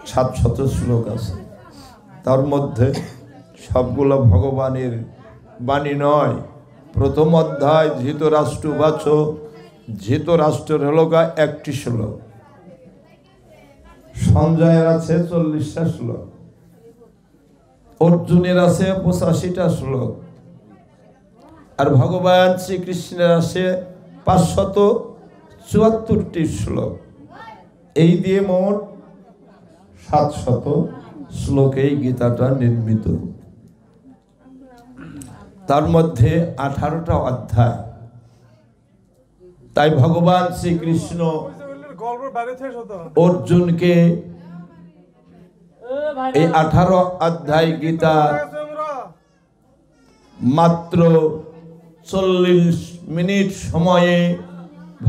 700 শ্লোক আছে। তার মধ্যে সবগুলো ভগবানের বাণী নয়। প্রথম অধ্যায় ধৃতরাষ্ট্রবাচ, ধৃতরাষ্ট্রের হলো 1টি শ্লোক, সঞ্জয়ের আছে 40টা শ্লোক, অর্জুনের আছে 85টা শ্লোক, আর ভগবান শ্রীকৃষ্ণের আছে 574টি শ্লোক। এই দিয়ে মোট 700 শ্লোকেই গীতাটা নির্মিত। তার মধ্যে 18টা অধ্যায়। তাই ভগবান শ্রীকৃষ্ণ অর্জুনকে এই 18 অধ্যায় গীতা মাত্র 40 মিনিট সময়ে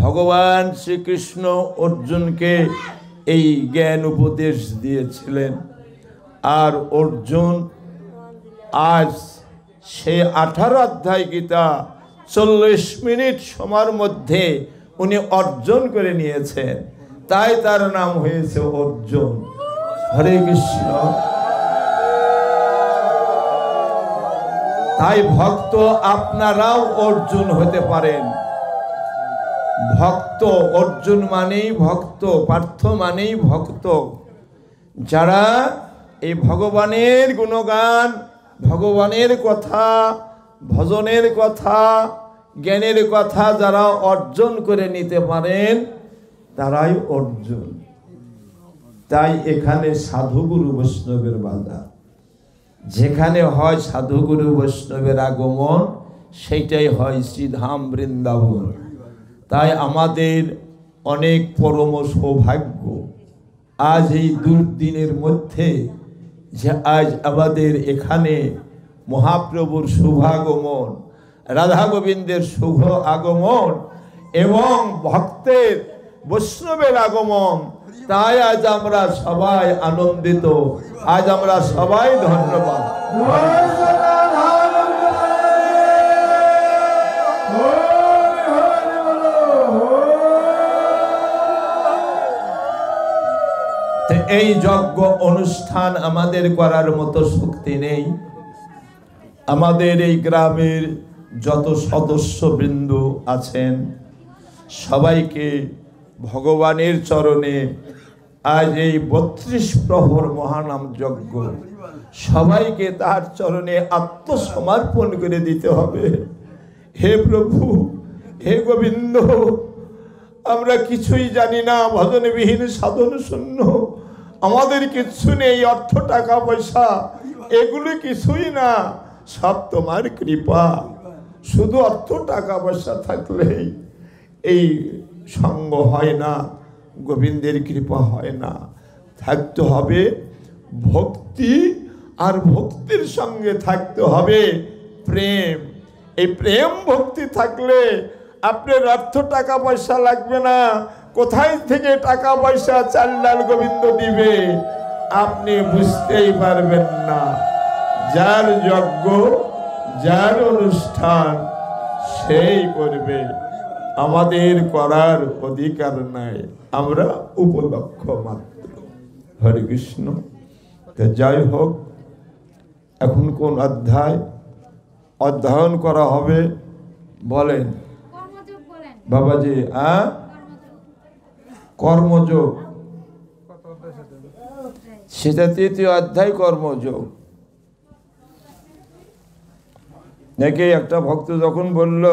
ভগবান শ্রীকৃষ্ণ অর্জুনকে এই জ্ঞান উপদেশ দিয়েছিলেন। আর অর্জুন আজ সে 18 অধ্যায় গীতা 40 মিনিট সময়ের মধ্যে উনি অর্জন করে নিয়েছেন। তাই তার নাম হয়েছে অর্জুন। হরে কৃষ্ণ। তাই ভক্ত আপনারাও অর্জুন হতে পারেন। ভক্ত, অর্জুন মানেই ভক্ত, পার্থ মানেই ভক্ত। যারা এই ভগবানের গুণগান, ভগবানের কথা, ভজনের কথা, জ্ঞানের কথা যারা অর্জন করে নিতে পারেন তারাই অর্জুন। তাই এখানে সাধুগুরু বৈষ্ণবের বাধা। যেখানে হয় সাধুগুরু বৈষ্ণবের আগমন, সেইটাই হয় শ্রীধাম বৃন্দাবন। তাই আমাদের অনেক পরম সৌভাগ্য আজ এই দুর্দিনের মধ্যে যে আজ আমাদের এখানে মহাপ্রভুর শুভাগমন, রাধা গোবিন্দের শুভ আগমন এবং ভক্তের বৈষ্ণবের আগমন। তাই আজ আমরা সবাই আনন্দিত, আজ আমরা সবাই ধন্যবাদ। এই যজ্ঞ অনুষ্ঠান আমাদের করার মতো শক্তি নেই। আমাদের এই গ্রামের যত সদস্যবৃন্দ আছেন সবাইকে ভগবানের চরণে আজ এই 32 প্রহর মহানাম যজ্ঞ সবাইকে তার চরণে আত্মসমর্পণ করে দিতে হবে। হে প্রভু, হে গোবিন্দ, আমরা কিছুই জানি না, ভজনবিহীন সাধন শূন্য, আমাদের কিছু নেই, অর্থ টাকা পয়সা এগুলো কিছুই না, সব তোমার কৃপা। শুধু অর্থ টাকা পয়সা থাকলেই এই সঙ্গ হয় না, গোবিন্দের কৃপা হয় না। থাকতে হবে ভক্তি, আর ভক্তির সঙ্গে থাকতে হবে প্রেম। এই প্রেম ভক্তি থাকলে আপনার অর্থ টাকা পয়সা লাগবে না। কোথায় থেকে টাকা পয়সা চাল ডাল গোবিন্দ দিবে আপনি বুঝতেই পারবেন না। যার যজ্ঞ, যার অনুষ্ঠান সেই করবে, আমাদের করার অধিকার নাই, আমরা উপলক্ষ মাত্র। হরে কৃষ্ণ। যাই হোক, এখন কোন অধ্যায় অধ্যয়ন করা হবে বলেন বাবাজি? কর্মযোগ, সেটা 3য় অধ্যায় কর্মযোগ। নাকি একটা ভক্ত যখন বলল